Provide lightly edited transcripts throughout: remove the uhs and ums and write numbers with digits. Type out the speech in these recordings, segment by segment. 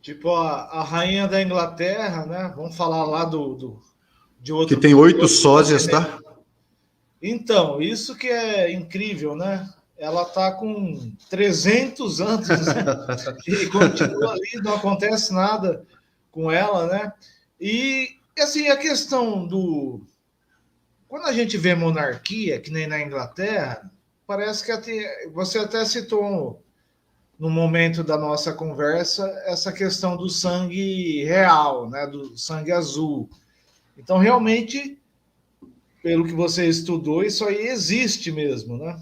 Tipo a rainha da Inglaterra, né? Vamos falar lá de Que outro. tem 8 Outro sósias, continente. tá? Então, isso que é incrível, né? Ela está com 300 anos, né? E continua ali, não acontece nada com ela, né? E, assim, a questão do... Quando a gente vê monarquia, que nem na Inglaterra, parece que até, você até citou no momento da nossa conversa essa questão do sangue real, né? Do sangue azul. Então, realmente, pelo que você estudou, isso aí existe mesmo, né?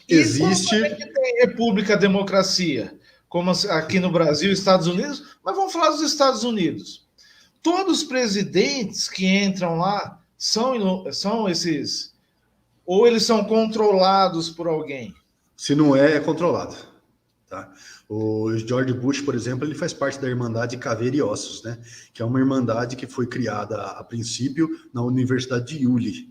E quando a Existe. gente tem república, democracia, como aqui no Brasil, Estados Unidos, mas vamos falar dos Estados Unidos. Todos os presidentes que entram lá são esses, ou eles são controlados por alguém. Se não é, é controlado. Tá? O George Bush, por exemplo, ele faz parte da Irmandade Caveira e Ossos, né? Que é uma irmandade que foi criada a princípio na Universidade de Yulee,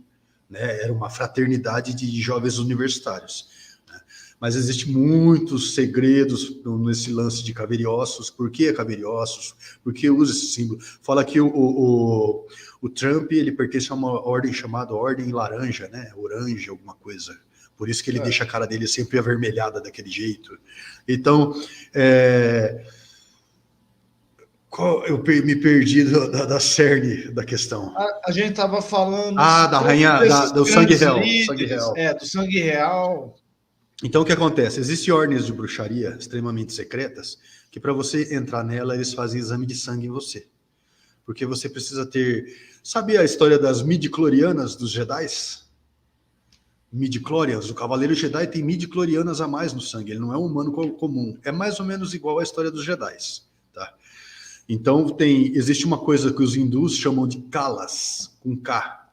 né? Era uma fraternidade de jovens universitários. Né? Mas existe muitos segredos nesse lance de Caveira e Ossos. Por que Caveira e Ossos? Por que usa esse símbolo? Fala que o Trump ele pertence a uma ordem chamada Ordem Laranja, né? Orange, alguma coisa. Por isso que ele deixa a cara dele sempre avermelhada daquele jeito. Então, eu me perdi da cerne da questão. A gente estava falando Da rainha, do sangue real. Sangue líderes, real. do sangue real. Então, o que acontece? Existem ordens de bruxaria extremamente secretas que, para você entrar nela, eles fazem exame de sangue em você. Porque você precisa ter... Sabe a história das midi-chlorianas dos Jedis? Midi-chlorians, o Cavaleiro Jedi tem midi-chlorianas a mais no sangue, ele não é um humano comum, é mais ou menos igual à história dos Jedis, tá? Então existe uma coisa que os hindus chamam de kalas, com K.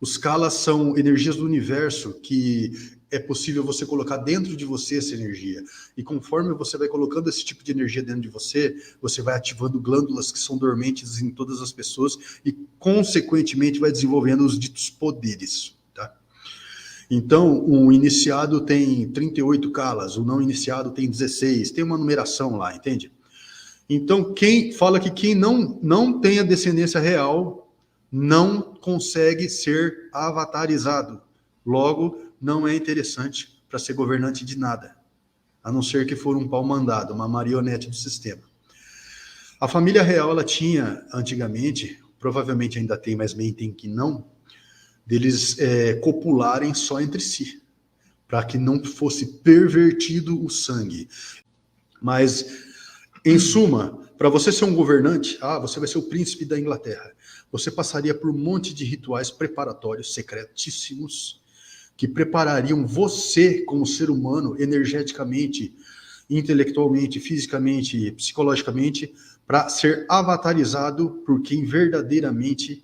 Os kalas são energias do universo que é possível você colocar dentro de você essa energia. E conforme você vai colocando esse tipo de energia dentro de você, você vai ativando glândulas que são dormentes em todas as pessoas e, consequentemente, vai desenvolvendo os ditos poderes. Então, o iniciado tem 38 calas, o não iniciado tem 16, tem uma numeração lá, entende? Então, quem fala que quem não tem a descendência real não consegue ser avatarizado. Logo, não é interessante para ser governante de nada, a não ser que for um pau mandado, uma marionete do sistema. A família real, ela tinha, antigamente, provavelmente ainda tem, mas mentem que não, deles copularem só entre si, para que não fosse pervertido o sangue. Mas, em suma, para você ser um governante, você vai ser o príncipe da Inglaterra. Você passaria por um monte de rituais preparatórios secretíssimos que preparariam você como ser humano energeticamente, intelectualmente, fisicamente, psicologicamente, para ser avatarizado por quem verdadeiramente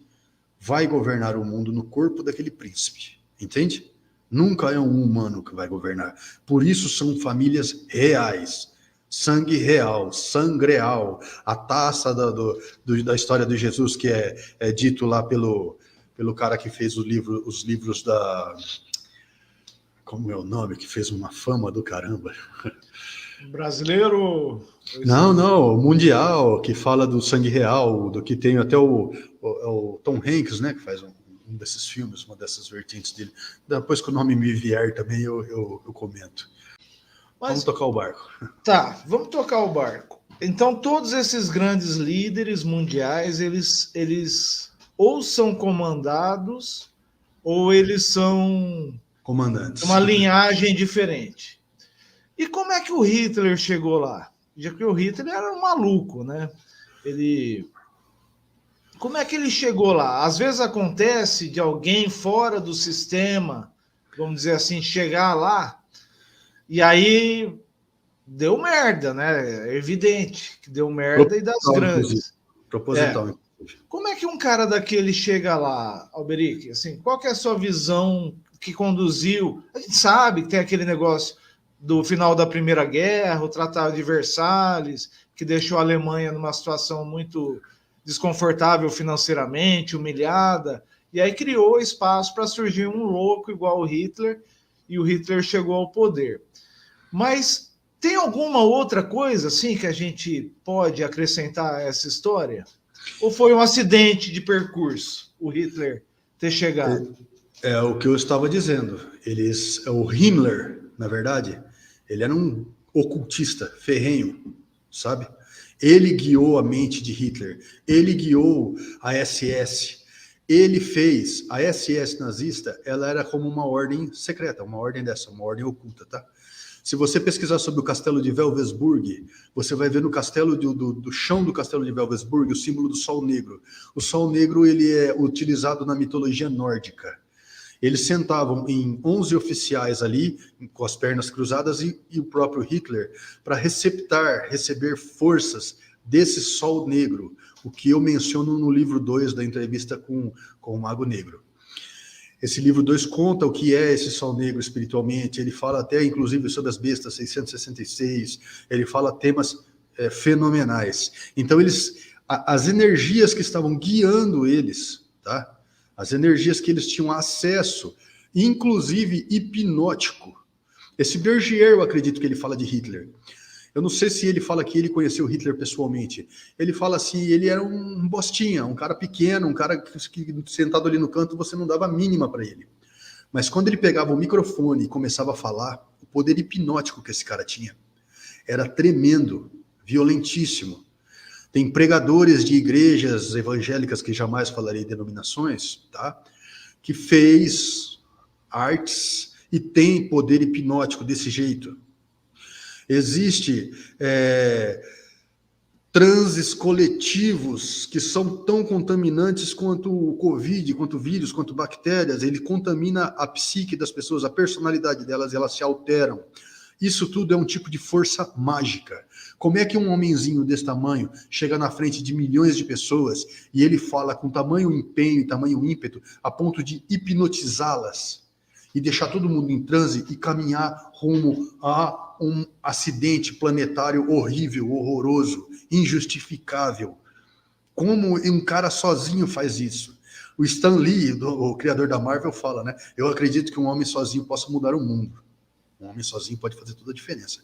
vai governar o mundo no corpo daquele príncipe, entende? Nunca é um humano que vai governar. Por isso são famílias reais, sangue real, sangreal. A taça da história de Jesus, que é dito lá pelo cara que fez os livros da... Como é o nome? Que fez uma fama do caramba. Brasileiro? Não, mundial, que fala do sangue real, do que tem até o Tom Hanks, né, que faz um desses filmes, uma dessas vertentes dele. Depois que o nome me vier também, eu comento. Vamos tocar o barco. Tá, vamos tocar o barco. Então, todos esses grandes líderes mundiais, eles ou são comandados, ou eles são comandantes, uma linhagem diferente. E como é que o Hitler chegou lá? Já que o Hitler era um maluco, né? Como é que ele chegou lá? Às vezes acontece de alguém fora do sistema, vamos dizer assim, chegar lá, e aí deu merda, né? É evidente que deu merda e das grandes. Proposital. Como é que um cara daquele chega lá, Alberic? Assim, qual que é a sua visão que conduziu? A gente sabe que tem aquele negócio do final da Primeira Guerra, o Tratado de Versalhes, que deixou a Alemanha numa situação muito desconfortável financeiramente, humilhada, e aí criou espaço para surgir um louco igual o Hitler, e o Hitler chegou ao poder. Mas Tem alguma outra coisa assim que a gente pode acrescentar a essa história? Ou foi um acidente de percurso, o Hitler ter chegado? É o que eu estava dizendo. O Himmler, na verdade, ele era um ocultista ferrenho, sabe? Ele guiou a mente de Hitler, ele guiou a SS, ele fez a SS nazista, ela era como uma ordem secreta, uma ordem oculta, tá? Se você pesquisar sobre o castelo de Wewelsburg, você vai ver no castelo do chão do castelo de Wewelsburg o símbolo do Sol Negro. O Sol Negro ele é utilizado na mitologia nórdica. Eles sentavam em 11 oficiais ali, com as pernas cruzadas, e o próprio Hitler, para receber forças desse Sol Negro, o que eu menciono no livro 2 da entrevista com o Mago Negro. Esse livro 2 conta o que é esse Sol Negro espiritualmente, ele fala até, inclusive, sobre as bestas 666, ele fala temas fenomenais. Então, as energias que estavam guiando eles, tá? As energias que eles tinham acesso, inclusive hipnótico. Esse Bergier, eu acredito que ele fala de Hitler. Eu não sei se ele fala que ele conheceu Hitler pessoalmente. Ele fala assim, ele era um bostinha, um cara pequeno, um cara que sentado ali no canto, você não dava a mínima para ele. Mas quando ele pegava o microfone e começava a falar, o poder hipnótico que esse cara tinha era tremendo, violentíssimo. Tem pregadores de igrejas evangélicas, que jamais falarei denominações, tá? Que fez artes e tem poder hipnótico desse jeito. Existe transes coletivos que são tão contaminantes quanto o Covid, quanto vírus, quanto bactérias. Ele contamina a psique das pessoas, a personalidade delas, elas se alteram. Isso tudo é um tipo de força mágica. Como é que um homenzinho desse tamanho chega na frente de milhões de pessoas e ele fala com tamanho empenho e tamanho ímpeto a ponto de hipnotizá-las e deixar todo mundo em transe e caminhar rumo a um acidente planetário horrível, horroroso, injustificável? Como um cara sozinho faz isso? O Stan Lee, o criador da Marvel, fala, né? Eu acredito que um homem sozinho possa mudar o mundo. Um homem sozinho pode fazer toda a diferença.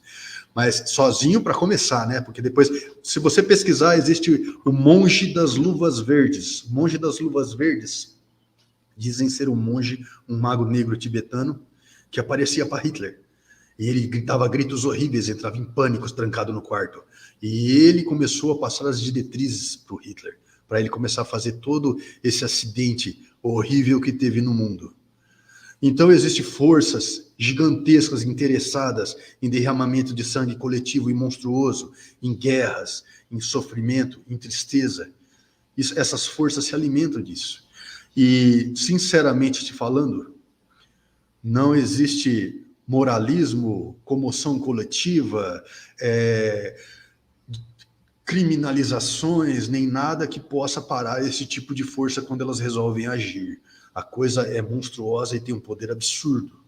Mas sozinho para começar, né? Porque depois, se você pesquisar, existe o Monge das Luvas Verdes. O Monge das Luvas Verdes dizem ser um monge, um mago negro tibetano, que aparecia para Hitler. E ele gritava gritos horríveis, entrava em pânico, trancado no quarto. E ele começou a passar as diretrizes para o Hitler, para ele começar a fazer todo esse acidente horrível que teve no mundo. Então existem forças gigantescas interessadas em derramamento de sangue coletivo e monstruoso, em guerras, em sofrimento, em tristeza. Essas forças se alimentam disso. E, sinceramente te falando, não existe moralismo, comoção coletiva, criminalizações, nem nada que possa parar esse tipo de força quando elas resolvem agir. A coisa é monstruosa e tem um poder absurdo.